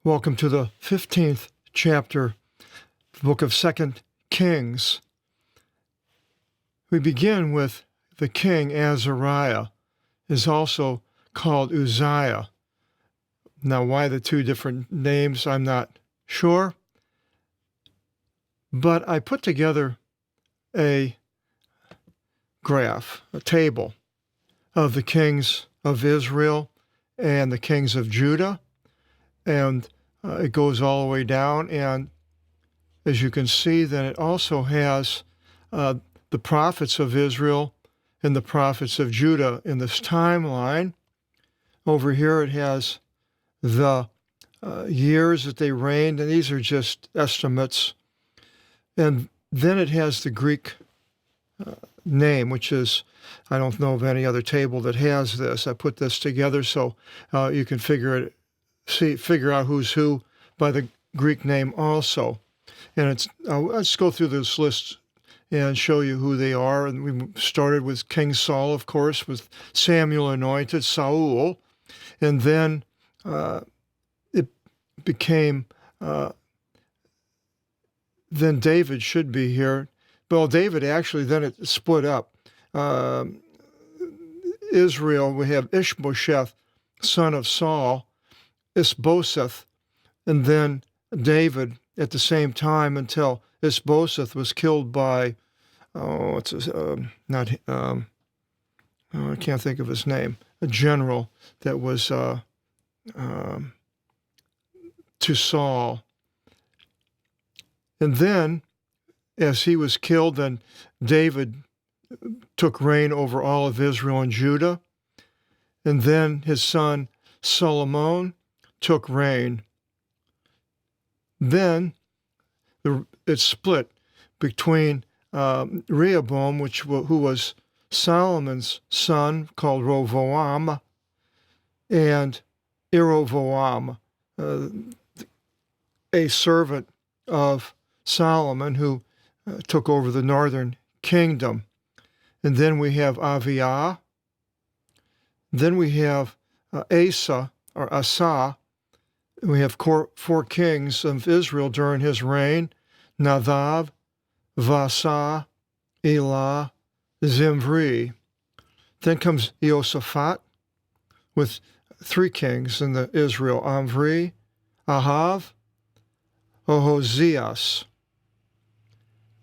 Welcome to the 15th chapter, the book of 2 Kings. We begin with the king Azariah, is also called Uzziah. Now, why the two different names, I'm not sure. But I put together a graph, a table of the kings of Israel and the kings of Judah. And it goes all the way down, and as you can see, then it also has the prophets of Israel and the prophets of Judah in this timeline. Over here it has the years that they reigned, and these are just estimates. And then it has the Greek name, which is, I don't know of any other table that has this. I put this together so you can figure out who's who by the Greek name also. And let's go through this list and show you who they are. And we started with King Saul, of course, with Samuel anointed, Saul. And then it became, then David should be here. Well, David actually, then it split up. Israel, we have Ishbosheth, son of Saul, Isbosheth, and then David at the same time until Isbosheth was killed by, I can't think of his name, a general that was to Saul. And then, as he was killed, then David took reign over all of Israel and Judah. And then his son Solomon took reign. Then it split between Rehoboam, who was Solomon's son, called Rovoam, and Jeroboam, a servant of Solomon, who took over the northern kingdom. And then we have Aviah. Then we have Asa, or Asa. We have four kings of Israel during his reign: Nadab, Vasa, Elah, Zimri. Then comes Jehoshaphat with three kings in Israel: Omri, Ahav, Ohozias.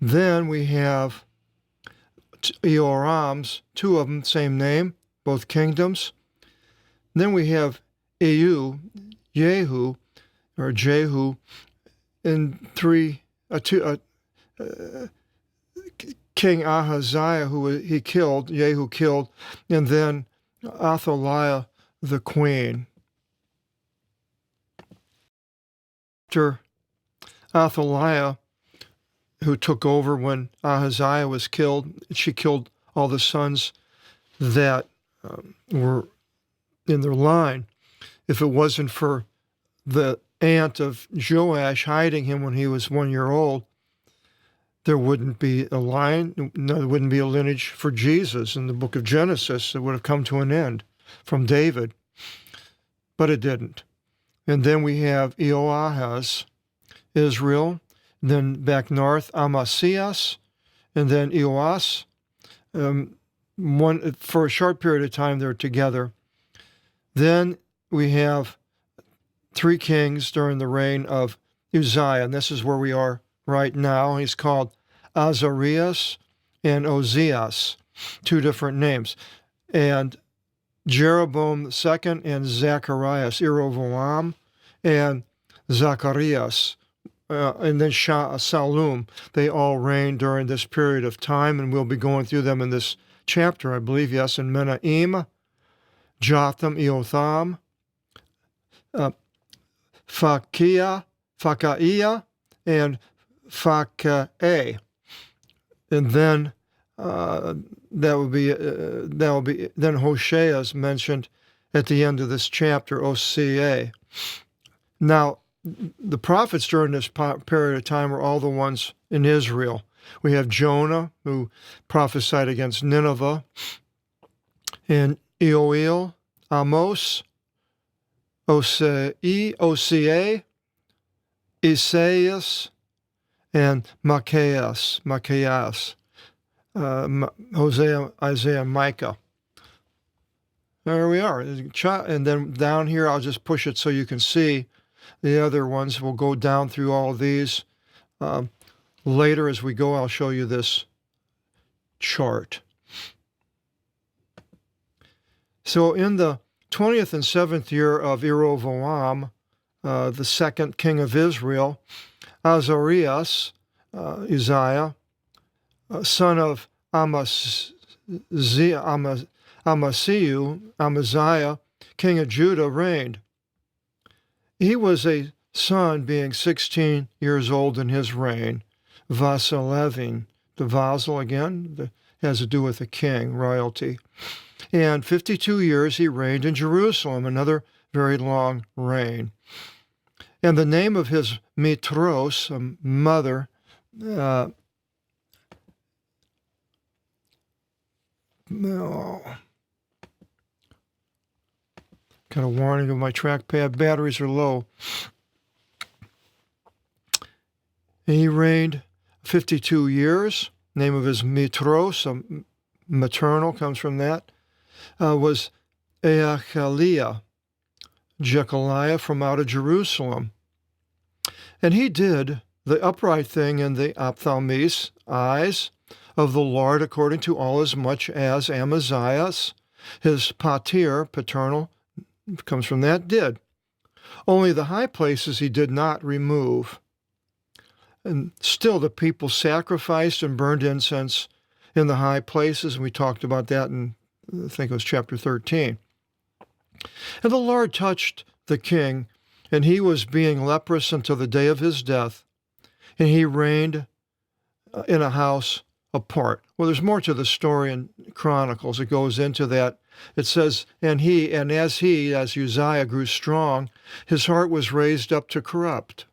Then we have Jehoram's, two of them, same name, both kingdoms. Then we have Jehu, and King Ahaziah, who Jehu killed, and then Athaliah, the queen. After Athaliah, who took over when Ahaziah was killed, she killed all the sons that were in their line. If it wasn't for the aunt of Joash hiding him when he was 1 year old, there wouldn't be a line, there wouldn't be a lineage for Jesus in the book of Genesis. It would have come to an end from David, but it didn't. And then we have Jehoahaz, Israel, and then back north, Amasias, and then Joas. For a short period of time, they're together. Then we have three kings during the reign of Uzziah, and this is where we are right now. He's called Azarias and Ozias, two different names. And Jeroboam II and Zacharias, Jeroboam, and Zacharias, and then Shallum. They all reigned during this period of time, and we'll be going through them in this chapter, I believe, yes, and Menahem, Jotham, Eotham, Phakaiah, and Phakeh. And then then Hoshea is mentioned at the end of this chapter, Osea. Now, the prophets during this period of time were all the ones in Israel. We have Jonah, who prophesied against Nineveh, and Joel, Amos, Osea, Isaias, and Micaias, Hosea, Isaiah, Micah. There we are. And then down here, I'll just push it so you can see the other ones. We'll go down through all of these. Later as we go, I'll show you this chart. So in the 20th and 7th year of Jeroboam, the second king of Israel, Azarias, Uzziah, son of Amaziah, king of Judah, reigned. He was a son being 16 years old in his reign. Vasilevin, the Vasil again, has to do with the king, royalty. And 52 years he reigned in Jerusalem, another very long reign. And the name of his mitros, mother, kind of warning of my trackpad, batteries are low. And he reigned 52 years. Name of his mitros, maternal, comes from that, was Jechaliah from out of Jerusalem. And he did the upright thing in the ophthalmis, eyes of the Lord, according to all as much as Amaziah, his pater, paternal, comes from that, did. Only the high places he did not remove. And still the people sacrificed and burned incense in the high places, and we talked about that in, I think it was chapter 13. And the Lord touched the king, and he was being leprous until the day of his death, and he reigned in a house apart. Well, there's more to the story in Chronicles. It goes into that. It says, and as Uzziah grew strong, his heart was raised up to corrupt.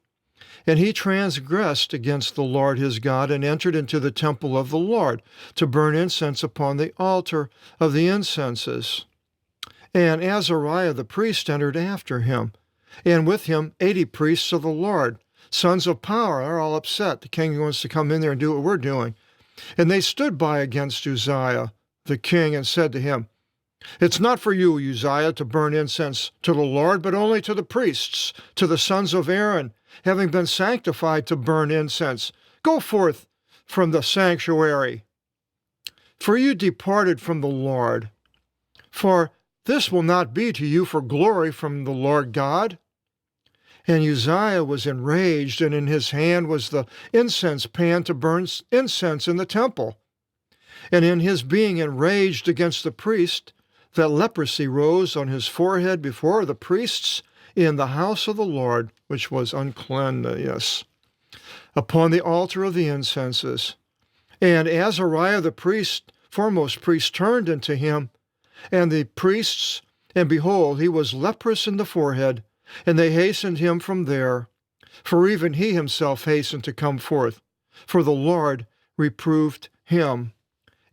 And he transgressed against the Lord his God and entered into the temple of the Lord to burn incense upon the altar of the incenses. And Azariah the priest entered after him, and with him 80 priests of the Lord, sons of power. They're all upset. The king wants to come in there and do what we're doing. And they stood by against Uzziah the king and said to him, "It's not for you, Uzziah, to burn incense to the Lord, but only to the priests, to the sons of Aaron, having been sanctified to burn incense. Go forth from the sanctuary, for you departed from the Lord. For this will not be to you for glory from the Lord God." And Uzziah was enraged, and in his hand was the incense pan to burn incense in the temple. And in his being enraged against the priest, that leprosy rose on his forehead before the priests in the house of the Lord, which was uncleanness, upon the altar of the incenses. And Azariah the priest, foremost priest, turned unto him, and the priests, and behold, he was leprous in the forehead, and they hastened him from there. For even he himself hastened to come forth, for the Lord reproved him.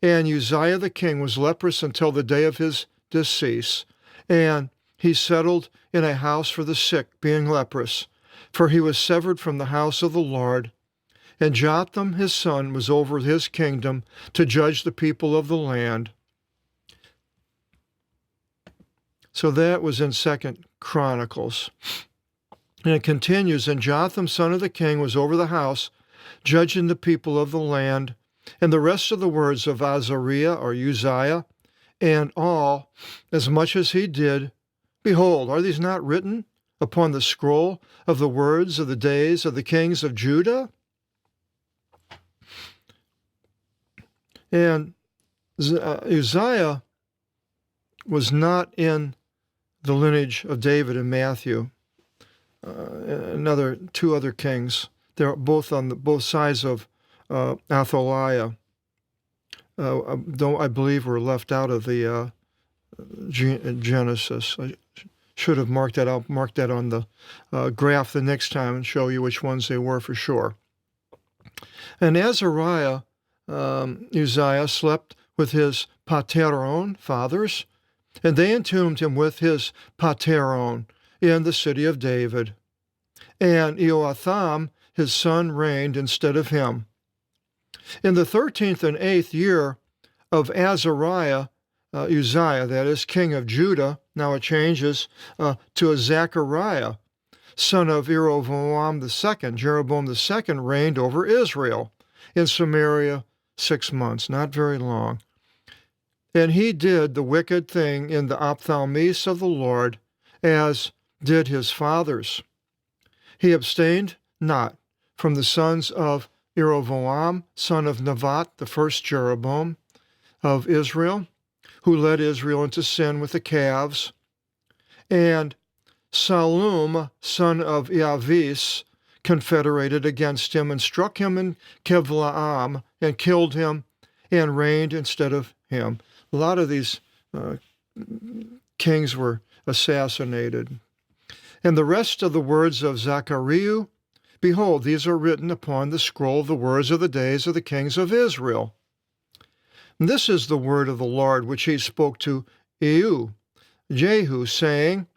And Uzziah the king was leprous until the day of his decease, and he settled in a house for the sick, being leprous, for he was severed from the house of the Lord. And Jotham his son was over his kingdom to judge the people of the land. So that was in 2 Chronicles. And it continues, and Jotham, son of the king, was over the house, judging the people of the land. And the rest of the words of Azariah, or Uzziah, and all, as much as he did, behold, are these not written upon the scroll of the words of the days of the kings of Judah? And Uzziah was not in the lineage of David and Matthew. Two other kings. They're both on both sides of Athaliah. I believe were left out of the Genesis. I should have marked that out. Mark that on the graph the next time and show you which ones they were for sure. And Azariah, Uzziah, slept with his pateron, fathers, and they entombed him with his pateron in the city of David. and Eotham, his son, reigned instead of him. In the 13th and 8th year of Azariah, Uzziah, that is, king of Judah, now it changes to a Zechariah, son of Jeroboam II. Jeroboam II reigned over Israel in Samaria 6 months, not very long. And he did the wicked thing in the ophthalmos of the Lord, as did his fathers. He abstained not from the sons of Jeroboam, son of Nevat, the first Jeroboam of Israel, who led Israel into sin with the calves, and Salum, son of Iavis, confederated against him and struck him in Kevlaam and killed him and reigned instead of him. A lot of these kings were assassinated. And the rest of the words of Zechariah, behold, these are written upon the scroll of the words of the days of the kings of Israel. And this is the word of the Lord which he spoke to Jehu, saying,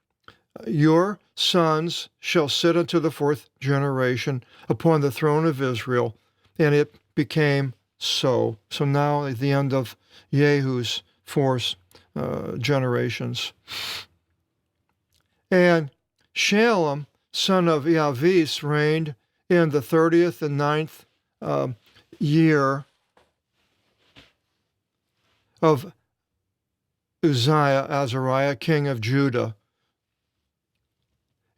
your sons shall sit unto the 4th generation upon the throne of Israel. And it became so. So now at the end of Jehu's 4 generations. And Shalom, son of Iavis, reigned in the 30th and 9th year of Uzziah, Azariah, king of Judah.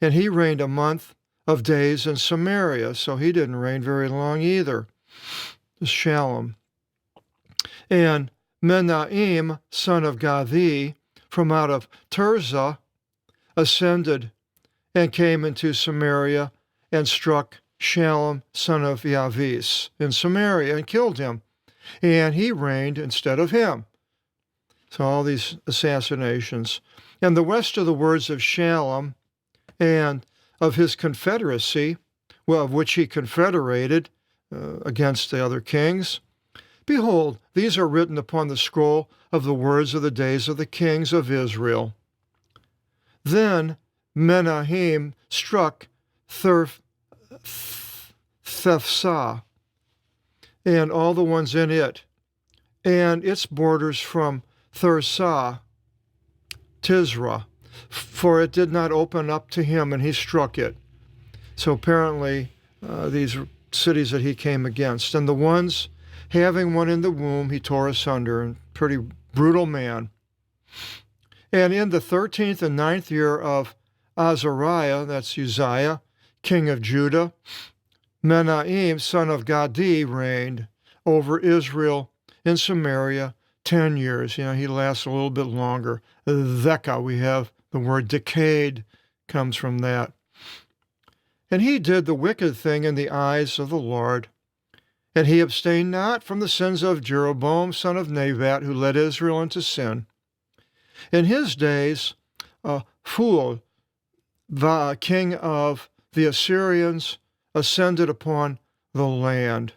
And he reigned a month of days in Samaria, so he didn't reign very long either. Shalom. And Menahem, son of Gadi, from out of Tirzah, ascended and came into Samaria and struck Shalom, son of Iavis, in Samaria and killed him. And he reigned instead of him. So all these assassinations. And the rest of the words of Shalom and of his confederacy, well, of which he confederated against the other kings, behold, these are written upon the scroll of the words of the days of the kings of Israel. Then Menahem struck Thefsah and all the ones in it, and its borders from Thirsah, Tisra, for it did not open up to him, and he struck it. So apparently these cities that he came against, and the ones having one in the womb he tore asunder, and pretty brutal man. And in the 13th and 9th year of Azariah, that's Uzziah, king of Judah, Menahem, son of Gadi, reigned over Israel in Samaria 10 years. You know, he lasts a little bit longer. Theka, we have the word decayed, comes from that. And he did the wicked thing in the eyes of the Lord. And he abstained not from the sins of Jeroboam, son of Nebat, who led Israel into sin. In his days, Phul, the king of the Assyrians, ascended upon the land.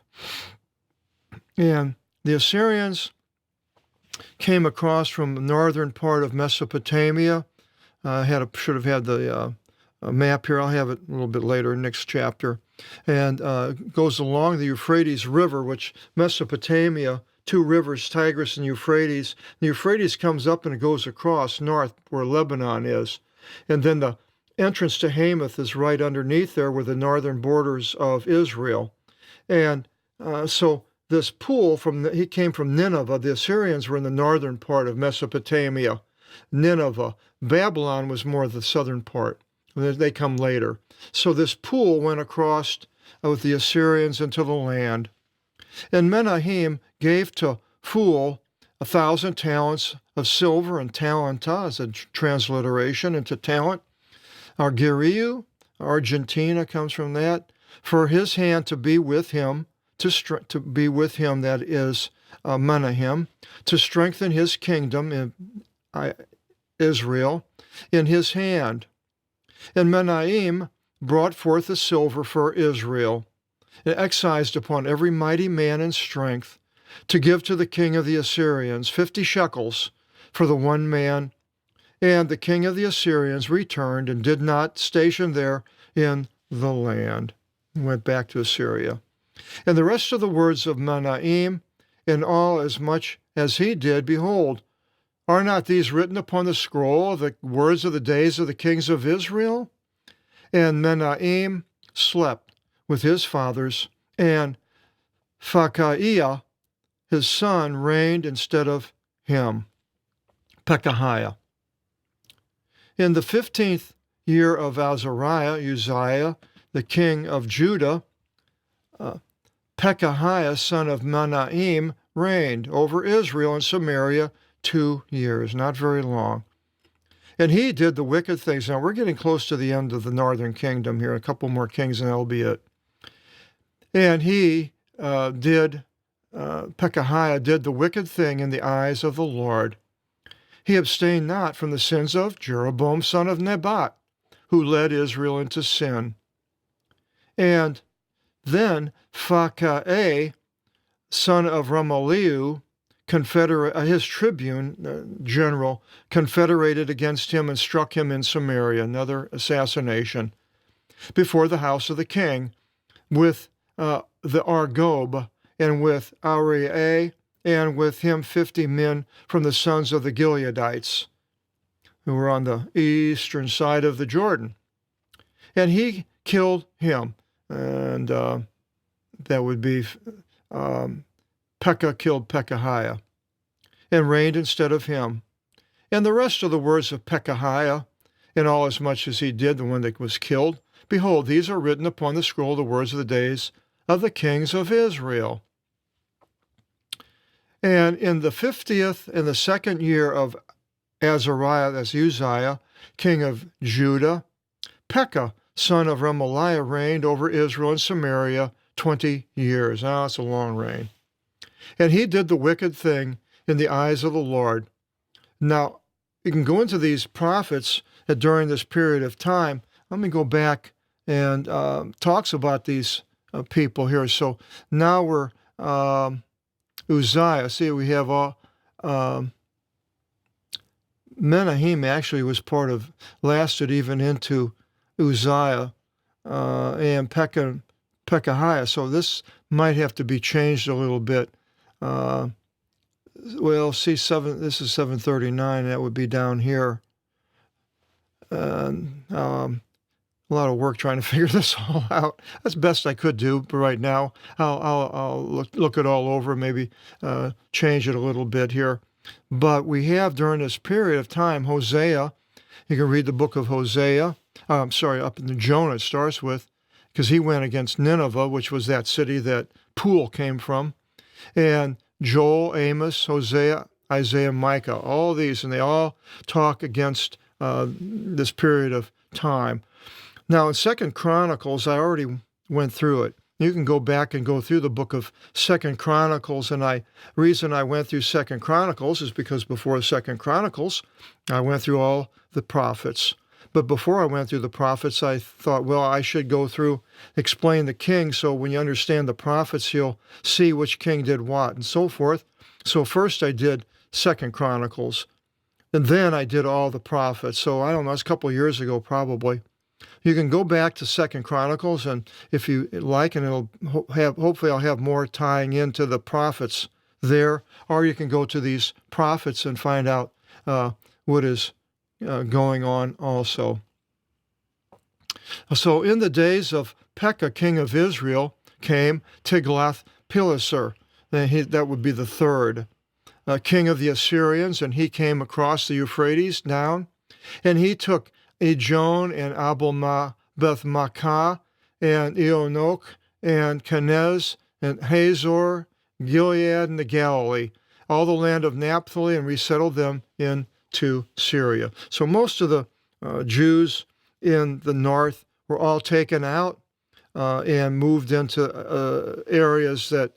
And the Assyrians came across from the northern part of Mesopotamia. Should have had the map here. I'll have it a little bit later, next chapter. And goes along the Euphrates River, which Mesopotamia, 2 rivers, Tigris and Euphrates. The Euphrates comes up and it goes across north where Lebanon is. And then the entrance to Hamath is right underneath there where the northern borders of Israel. And so this pool, he came from Nineveh. The Assyrians were in the northern part of Mesopotamia. Nineveh. Babylon was more the southern part. They come later. So this pool went across with the Assyrians into the land. And Menahem gave to Phul 1,000 talents of silver, and talenta as a transliteration into talent. Argiriu, Argentina comes from that, for his hand to be with him, to be with him, that is Menahem, to strengthen his kingdom in Israel in his hand. And Menahem brought forth the silver for Israel, and excised upon every mighty man in strength, to give to the king of the Assyrians 50 shekels for the one man. And the king of the Assyrians returned and did not station there in the land. He went back to Assyria. And the rest of the words of Menahem, in all as much as he did, behold, are not these written upon the scroll of the words of the days of the kings of Israel? And Menahem slept with his fathers, and Pekahiah, his son, reigned instead of him. Pekahiah. In the 15th year of Azariah, Uzziah, the king of Judah, Pekahiah, son of Menahem, reigned over Israel and Samaria 2 years, not very long. And he did the wicked things. Now, we're getting close to the end of the northern kingdom here. A couple more kings and that'll be it. And he Pekahiah did the wicked thing in the eyes of the Lord. He abstained not from the sins of Jeroboam, son of Nebat, who led Israel into sin. And then Pekahiah, son of Ramaliu, his tribune, general, confederated against him and struck him in Samaria, another assassination, before the house of the king, with the Argob, and with Arieh, and with him 50 men from the sons of the Gileadites, who were on the eastern side of the Jordan. And he killed him, and that would be Pekah killed Pekahiah, and reigned instead of him. And the rest of the words of Pekahiah, in all as much as he did, the one that was killed, behold, these are written upon the scroll, the words of the days of the kings of Israel. And in the 50th and the 2nd year of Azariah, that's Uzziah, king of Judah, Pekah, son of Remaliah, reigned over Israel and Samaria 20 years. Now, that's a long reign. And he did the wicked thing in the eyes of the Lord. Now, you can go into these prophets during this period of time. Let me go back and talks about these people here. So now we're Uzziah. See, we have Menahem actually was lasted even into Uzziah and Pekahiah. So this might have to be changed a little bit. Well, see, this is 739. That would be down here. A lot of work trying to figure this all out. That's best I could do, but right now I'll look it all over, maybe change it a little bit here. But we have during this period of time Hosea. You can read the book of Hosea. Up in Jonah it starts with, because he went against Nineveh, which was that city that Pool came from, and Joel, Amos, Hosea, Isaiah, Micah, all these, and they all talk against this period of time. Now, in 2 Chronicles, I already went through it. You can go back and go through the book of 2 Chronicles, and reason I went through 2 Chronicles is because before 2 Chronicles, I went through all the prophets. But before I went through the prophets, I thought, well, I should go through, explain the king, so when you understand the prophets, you'll see which king did what, and so forth. So first I did 2 Chronicles, and then I did all the prophets. So I don't know, it's a couple of years ago probably. You can go back to 2 Chronicles, and if you like, and hopefully I'll have more tying into the prophets there, or you can go to these prophets and find out what is going on also. So in the days of Pekah, king of Israel, came Tiglath-Pileser, that would be the third, king of the Assyrians, and he came across the Euphrates down, and he took Ijon and Abel-Beth-Maachah and Eonok and Kenez and Hazor, Gilead and the Galilee, all the land of Naphtali, and resettled them into Syria. So most of the Jews in the north were all taken out and moved into areas that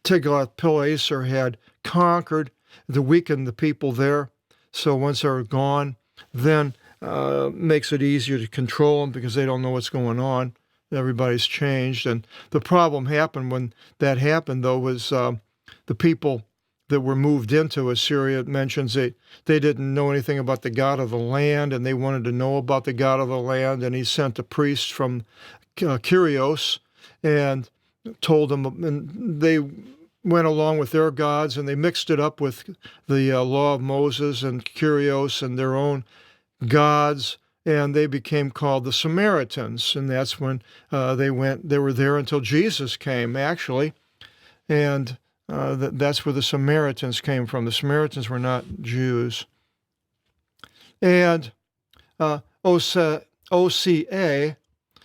Tiglath-Pileser had conquered to weaken the people there. So once they're gone, then makes it easier to control them because they don't know what's going on. Everybody's changed. And the problem happened when that happened, though, was the people that were moved into Assyria. It mentions they didn't know anything about the God of the land, and they wanted to know about the God of the land, and he sent a priest from Kyrios and told them, and they went along with their gods, and they mixed it up with the law of Moses and Kyrios and their own gods, and they became called the Samaritans. And that's when they were there until Jesus came, actually, and that's where the Samaritans came from. The Samaritans were not Jews. And Osea,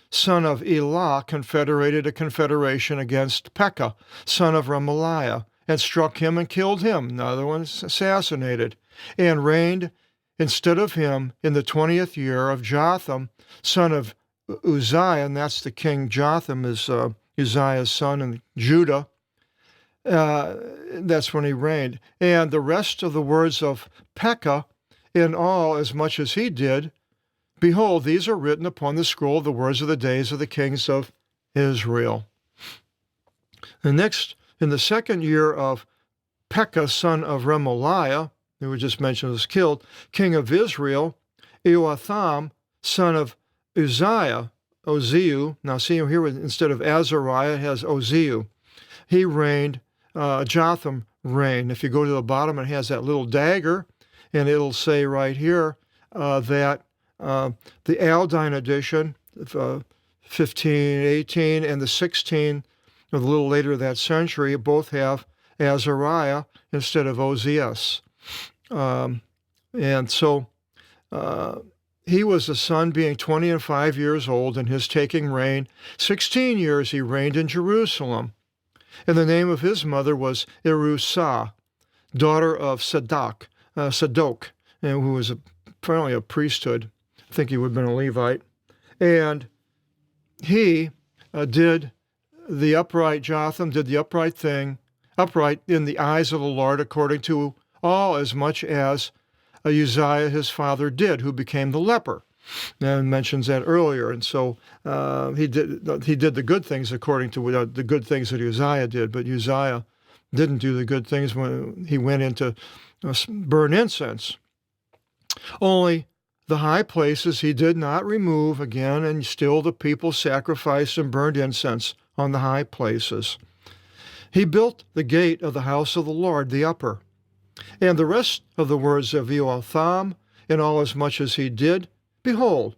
son of Elah, confederated a confederation against Pekah, son of Remaliah, and struck him and killed him. Another one assassinated, and reigned instead of him in the 20th year of Jotham, son of Uzziah, and that's the king. Jotham is Uzziah's son in Judah. That's when he reigned. And the rest of the words of Pekah, in all as much as he did, behold, these are written upon the scroll of the words of the days of the kings of Israel. And next, in the 2nd year of Pekah, son of Remaliah, who we just mentioned was killed, king of Israel, Eotham, son of Uzziah, Oziu. Now see here, instead of Azariah, it has Oziu. He reigned, Jotham reigned. If you go to the bottom, it has that little dagger, and it'll say right here that the Aldine edition, 1518, and the 16, a little later that century, both have Azariah instead of Ozias. And so he was a son, being 20 and 5 years old, and his taking reign. 16 years he reigned in Jerusalem. And the name of his mother was Erusah, daughter of Sadok, and who was apparently a priesthood. I think he would have been a Levite. And he did the upright, Jotham did the upright thing, upright in the eyes of the Lord, according to all as much as Uzziah his father did, who became the leper. And mentions that earlier. And so he did the good things according to the good things that Uzziah did, but Uzziah didn't do the good things when he went into burn incense. Only the high places he did not remove again, and still the people sacrificed and burned incense on the high places. He built the gate of the house of the Lord, the upper. And the rest of the words of Eotham, in all as much as he did, behold,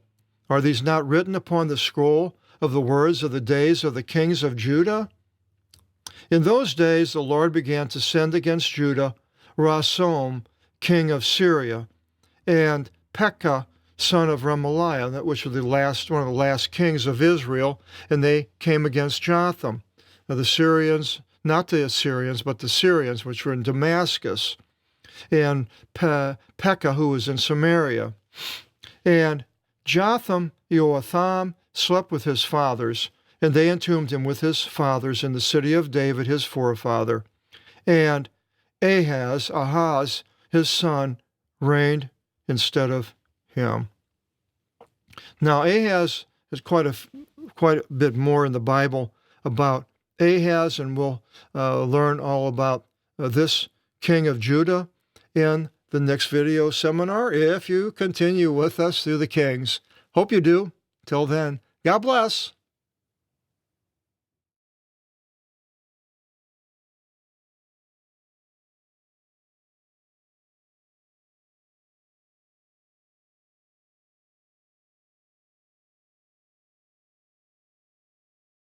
are these not written upon the scroll of the words of the days of the kings of Judah? In those days the Lord began to send against Judah Rasom, king of Syria, and Pekah, son of Remaliah, which were one of the last kings of Israel, and they came against Jotham. Now the Syrians, not the Assyrians, but the Syrians, which were in Damascus, and Pekah, who was in Samaria. And Jotham, Eotham, slept with his fathers, and they entombed him with his fathers in the city of David, his forefather. And Ahaz, his son, reigned instead of him. Now, Ahaz is quite a bit more in the Bible about Ahaz, and we'll learn all about this king of Judah in the next video seminar, if you continue with us through the kings. Hope you do. Till then, God bless.